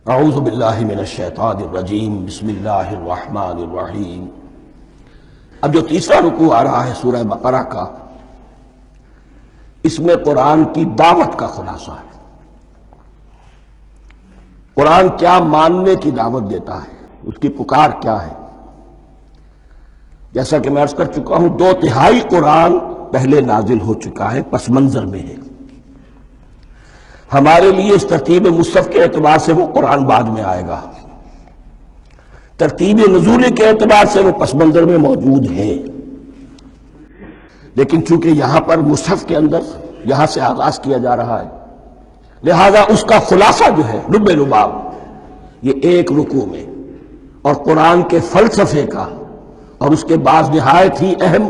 اعوذ باللہ من الشیطان الرجیم بسم اللہ الرحمن الرحیم۔ اب جو تیسرا رکوع آ رہا ہے سورہ بقرہ کا، اس میں قرآن کی دعوت کا خلاصہ ہے۔ قرآن کیا ماننے کی دعوت دیتا ہے، اس کی پکار کیا ہے۔ جیسا کہ میں عرض کر چکا ہوں، 2/3 قرآن پہلے نازل ہو چکا ہے، پس منظر میں ہے۔ ہمارے لیے اس ترتیب مصحف کے اعتبار سے وہ قرآن بعد میں آئے گا، ترتیب نزول کے اعتبار سے وہ پس منظر میں موجود ہے، لیکن چونکہ یہاں پر مصحف کے اندر یہاں سے آغاز کیا جا رہا ہے، لہذا اس کا خلاصہ جو ہے لب لباب یہ ایک رکوع میں، اور قرآن کے فلسفے کا اور اس کے بعض نہایت ہی اہم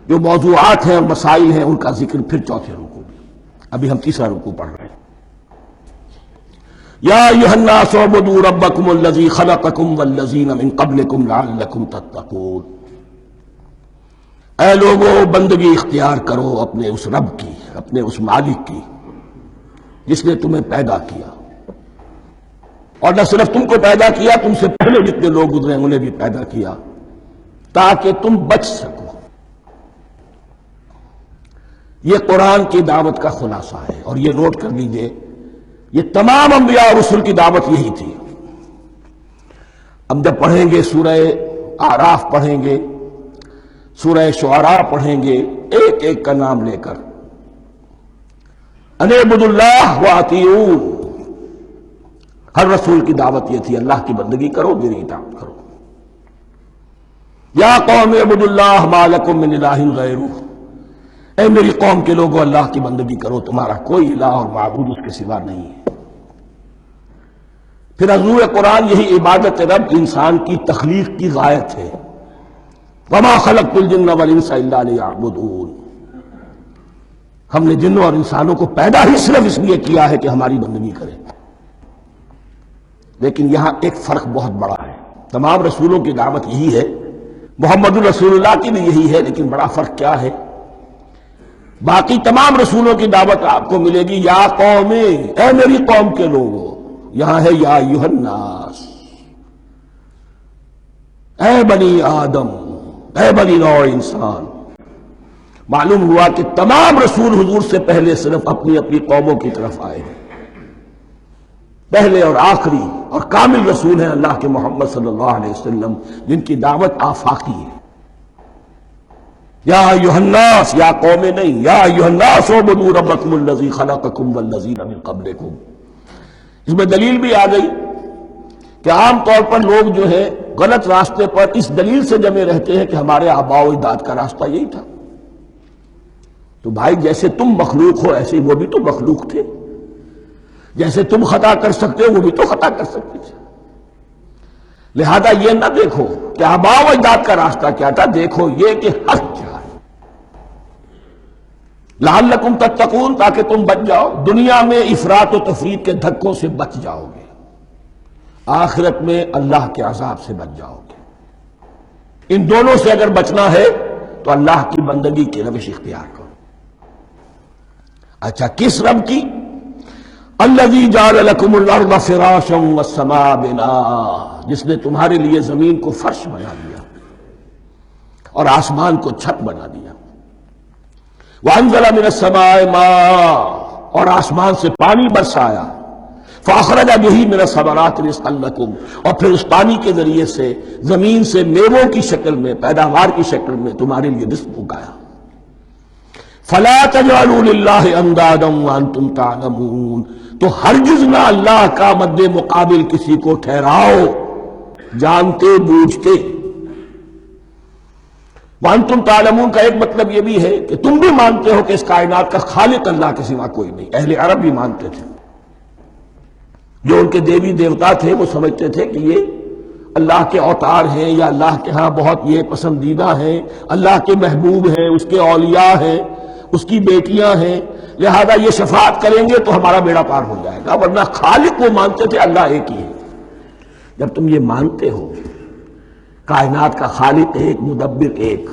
جو موضوعات ہیں اور مسائل ہیں ان کا ذکر پھر چوتھے رکوع میں۔ ابھی ہم تیسرا رکوع پڑھ رہے ہیں۔ یا ایھا الناس اعبدوا ربکم الذی خلقکم والذین من قبلکم لعلکم تتقون۔ اے لوگو، بندگی اختیار کرو اپنے اس رب کی، اپنے اس مالک کی جس نے تمہیں پیدا کیا، اور نہ صرف تم کو پیدا کیا، تم سے پہلے جتنے لوگ گزرے انہیں بھی پیدا کیا تاکہ تم بچ سکو۔ یہ قرآن کی دعوت کا خلاصہ ہے، اور یہ نوٹ کر لیجئے، یہ تمام انبیاء اور رسل کی دعوت یہی تھی۔ ہم جب پڑھیں گے سورہ اعراف پڑھیں گے، سورہ شعراء پڑھیں گے، ایک ایک کا نام لے کر ان اعبدوا اللہ واطیعوہ، ہر رسول کی دعوت یہ تھی، اللہ کی بندگی کرو، میری اطاعت کرو۔ یا قوم اعبدوا اللہ ما لکم من الہ غیرہ، اے میری قوم کے لوگوں، اللہ کی بندگی کرو، تمہارا کوئی الہ اور معبود اس کے سوا نہیں ہے۔ پھر حضور قرآن یہی عبادت رب انسان کی تخلیق کی غایت ہے، وما خلقت الجن والانس الا لیعبدون۔ ہم نے جنوں اور انسانوں کو پیدا ہی صرف اس لیے کیا ہے کہ ہماری بندگی کریں۔ لیکن یہاں ایک فرق بہت بڑا ہے، تمام رسولوں کی دعوت یہی ہے، محمد الرسول اللہ کی بھی یہی ہے، لیکن بڑا فرق کیا ہے؟ باقی تمام رسولوں کی دعوت آپ کو ملے گی یا قوم، اے میری قوم کے لوگوں، یہاں ہے یا ایھا الناس، اے بنی آدم، اے بنی نوع انسان۔ معلوم ہوا کہ تمام رسول حضور سے پہلے صرف اپنی اپنی قوموں کی طرف آئے ہیں۔ پہلے اور آخری اور کامل رسول ہیں اللہ کے محمد صلی اللہ علیہ وسلم، جن کی دعوت آفاقی ہے۔ یا ایھا الناس، یا قوم نہیں، یا ایھا الناس اعبدوا ربکم الذی خلقکم والذین من قبلکم۔ اس میں دلیل بھی آ گئی کہ عام طور پر لوگ جو ہے غلط راستے پر اس دلیل سے جمے رہتے ہیں کہ ہمارے آباء و اجداد کا راستہ یہی تھا۔ تو بھائی، جیسے تم مخلوق ہو ایسے وہ بھی تو مخلوق تھے، جیسے تم خطا کر سکتے ہو وہ بھی تو خطا کر سکتے تھے۔ لہذا یہ نہ دیکھو کہ آباء و اجداد کا راستہ کیا تھا، دیکھو یہ کہ حق کیا ہے، لعلکم تتقون، تاکہ تم بچ جاؤ، دنیا میں افراط و تفریط کے دھکوں سے بچ جاؤ گے، آخرت میں اللہ کے عذاب سے بچ جاؤ گے۔ ان دونوں سے اگر بچنا ہے تو اللہ کی بندگی کی روش اختیار کرو۔ اچھا، کس رب کی؟ الذی جعل لکم الارض فراشا والسماء بناء، جس نے تمہارے لیے زمین کو فرش بنا دیا اور آسمان کو چھت بنا دیا۔ وانزل من السماء ماء، اور آسمان سے پانی برسایا۔ فاخرج بہ من الثمرات رزقا لکم، اور پھر اس پانی کے ذریعے سے زمین سے میووں کی شکل میں، پیداوار کی شکل میں تمہارے لیے رزق اگایا۔ فلا تجعلوا للہ اندادا وانتم تعلمون، تو ہرگز نہ اللہ کا مد مقابل کسی کو ٹھہراؤ جانتے بوجھتے۔ وانتم تعلمون کا ایک مطلب یہ بھی ہے کہ تم بھی مانتے ہو کہ اس کائنات کا خالق اللہ کے سوا کوئی نہیں۔ اہل عرب بھی مانتے تھے، جو ان کے دیوی دیوتا تھے وہ سمجھتے تھے کہ یہ اللہ کے اوتار ہیں، یا اللہ کے ہاں بہت یہ پسندیدہ ہیں، اللہ کے محبوب ہیں، اس کے اولیاء ہیں، اس کی بیٹیاں ہیں، لہذا یہ شفاعت کریں گے تو ہمارا بیڑا پار ہو جائے گا۔ ورنہ خالق وہ مانتے تھے اللہ ایک ہی ہے۔ جب تم یہ مانتے ہو کائنات کا خالق ایک، مدبر ایک،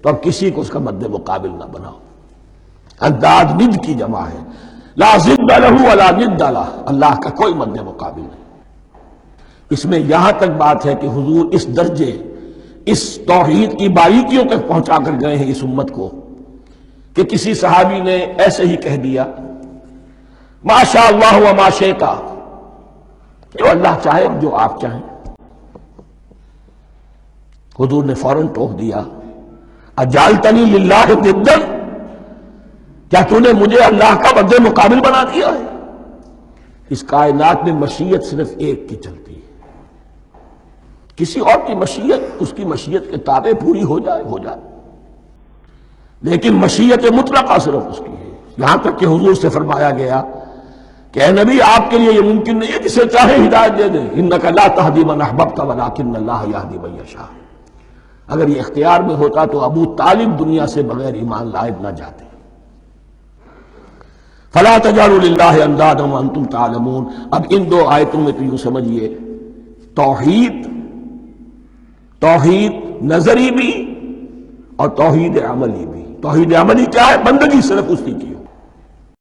تو اب کسی کو اس کا مد مقابل نہ بناؤ۔ انداد ند کی جمع ہے، لا ضد لہ ولا ند لہ، اللہ کا کوئی مد مقابل نہیں۔ اس میں یہاں تک بات ہے کہ حضور اس درجے، اس توحید کی باریکیوں تک پہنچا کر گئے ہیں اس امت کو کہ کسی صحابی نے ایسے ہی کہہ دیا ما شاء اللہ و ما شئت، جو اللہ چاہے جو آپ چاہیں۔ حضور نے فوراً ٹوک دیا اجعلتنی للہ ندا، کیا تو نے مجھے اللہ کا مد مقابل بنا دیا ہے؟ اس کائنات میں مشیت صرف ایک کی چلتی ہے، کسی اور کی مشیت اس کی مشیت کے تابع پوری ہو جائے، لیکن مشیت مطلقہ صرف اس کی ہے۔ یہاں تک کہ حضور سے فرمایا گیا کہ اے نبی آپ کے لیے یہ ممکن نہیں ہے جسے چاہے ہدایت دے دیں، انک لا تہدی من احببت ولکن اللہ یہدی من یشاء۔ اگر یہ اختیار میں ہوتا تو ابو طالب دنیا سے بغیر ایمان لائے نہ جاتے۔ فلا تجعلوا للہ اندادا وانتم تعلمون۔ اب ان دو آیتوں میں تو یوں سمجھیے توحید نظری بھی اور توحید عملی بھی۔ توحید عملی کیا ہے؟ بندگی صرف اسی کی ہو،